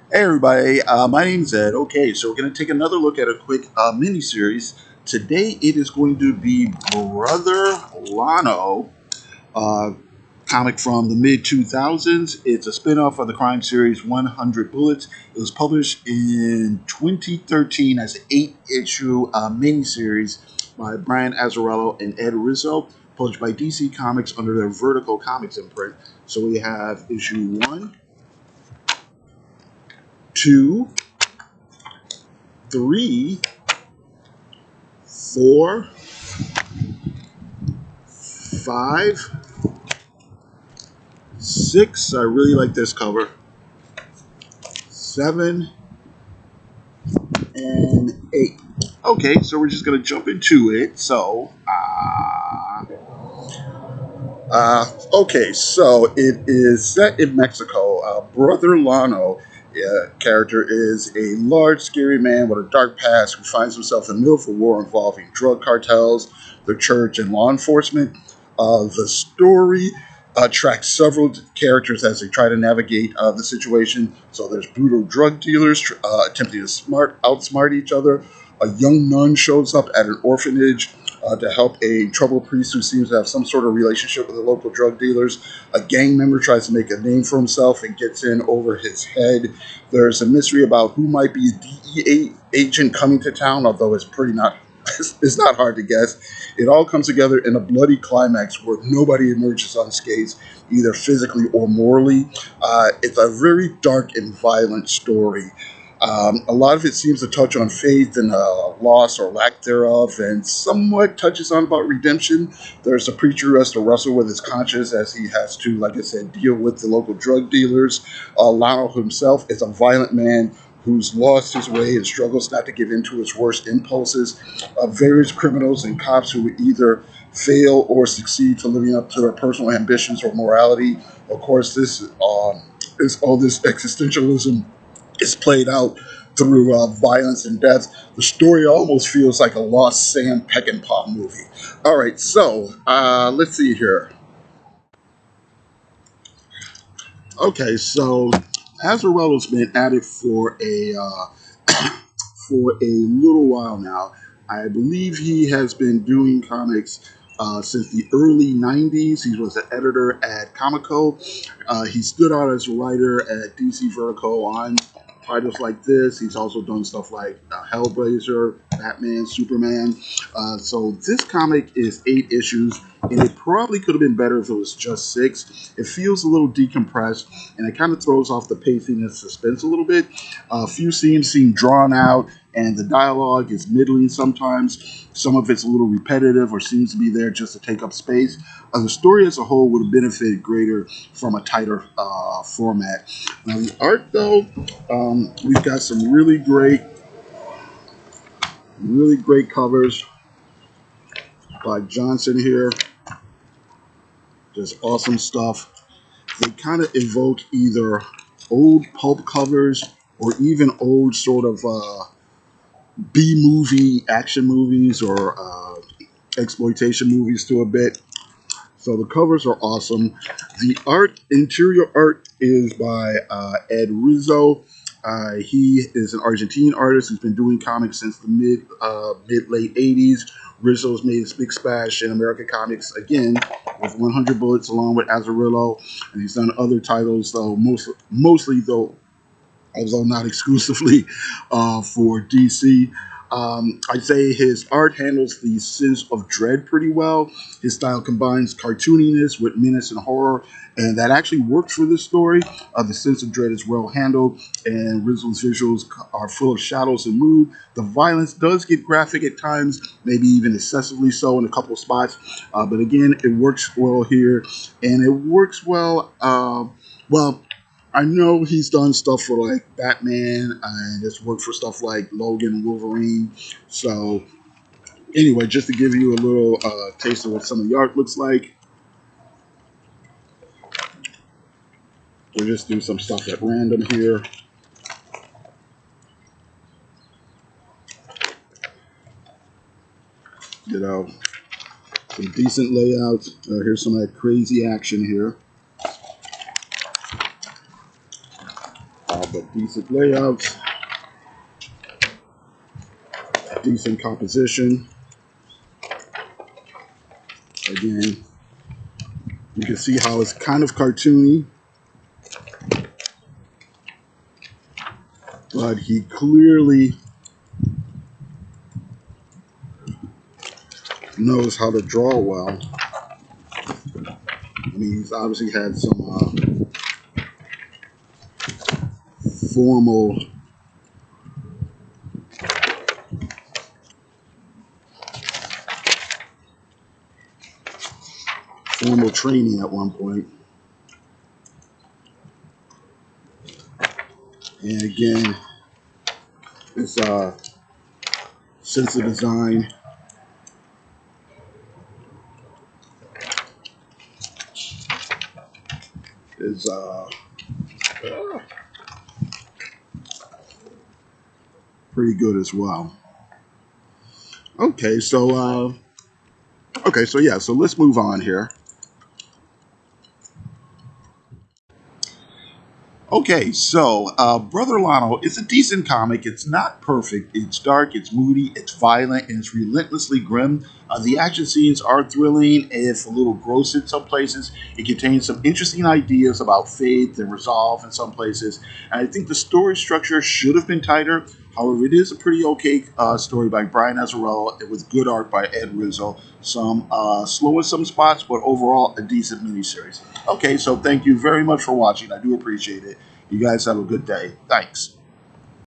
Hey everybody, my name's Ed. Okay, so we're going to take another look at a quick mini series. Today it is going to be Brother Lono, uh, comic from the mid 2000s. It's a spin off of the crime series 100 Bullets. It was published in 2013 as an 8-issue mini series by Brian Azzarello and Ed Rizzo, published by DC Comics under their Vertical Comics imprint. So we have issue 1, 2, 3, 4, 5, 6. I really like this cover. 7 and 8. Okay, so we're just gonna jump into it. Okay, so it is set in Mexico. Brother Lano character is a large, scary man with a dark past who finds himself in the middle of a war involving drug cartels, the church, and law enforcement. The story tracks several characters as they try to navigate the situation. So there's brutal drug dealers attempting to outsmart each other. A young nun shows up at an orphanage to help a troubled priest who seems to have some sort of relationship with the local drug dealers. A gang member tries to make a name for himself and gets in over his head. There's a mystery about who might be a DEA agent coming to town, although it's pretty not it's not hard to guess. It all comes together in a bloody climax where nobody emerges unscathed, either physically or morally. It's a very dark and violent story. A lot of it seems to touch on faith and loss or lack thereof, and somewhat touches on about redemption. There's a preacher who has to wrestle with his conscience as he has to, like I said, deal with the local drug dealers. Lionel himself is a violent man who's lost his way and struggles not to give in to his worst impulses. Various criminals and cops who either fail or succeed to living up to their personal ambitions or morality. Of course, this is all this existentialism is played out through violence and death. The story almost feels like a lost Sam Peckinpah movie. All right, so let's see here. Okay, so Azzarello's been at it for a for a little while now. I believe he has been doing comics since the early 90s. He was an editor at Comico. He stood out as a writer at DC Vertigo on titles like this. He's also done stuff like Hellblazer, Batman, Superman. So this comic is 8 issues, and it probably could have been better if it was just 6. It feels a little decompressed, and it kind of throws off the pacing and suspense a little bit. A few scenes seem drawn out, and the dialogue is middling sometimes. Some of it's a little repetitive or seems to be there just to take up space. The story as a whole would have benefited greater from a tighter format. Now, the art, though, we've got some really great covers by Johnson here. Just awesome stuff. They kind of evoke either old pulp covers or even old sort of B movie action movies or exploitation movies to a bit. So the covers are awesome. The interior art is by Ed Rizzo. He is an Argentine artist who's been doing comics since the mid late 80s. Rizzo's made his big splash in American comics again with 100 Bullets along with Azzarello, and he's done other titles though mostly though, although not exclusively, for DC. I'd say his art handles the sense of dread pretty well. His style combines cartooniness with menace and horror, and that actually works for this story. The sense of dread is well handled, and Rizzo's visuals are full of shadows and mood. The violence does get graphic at times, maybe even excessively so in a couple spots, but again, it works well here, and it works well. Well, I know he's done stuff for like Batman and it's worked for stuff like Logan and Wolverine. So anyway, just to give you a little taste of what some of the art looks like, we'll just do some stuff at random here. You know, some decent layouts. Here's some of that crazy action here. but decent layouts, decent composition. Again, you can see how it's kind of cartoony, but he clearly knows how to draw well. I mean, he's obviously had some formal training at one point. And again, his sense of design is pretty good as well. So let's move on here. Okay, so Brother Lono is a decent comic. It's not perfect. It's dark, it's moody, it's violent, and it's relentlessly grim. The action scenes are thrilling, if a little gross in some places. It contains some interesting ideas about faith and resolve in some places. And I think the story structure should have been tighter. However, it is a pretty okay story by Brian Azzarello with good art by Ed Rizzo. Some slow in some spots, but overall a decent miniseries. Okay, so thank you very much for watching. I do appreciate it. You guys have a good day. Thanks.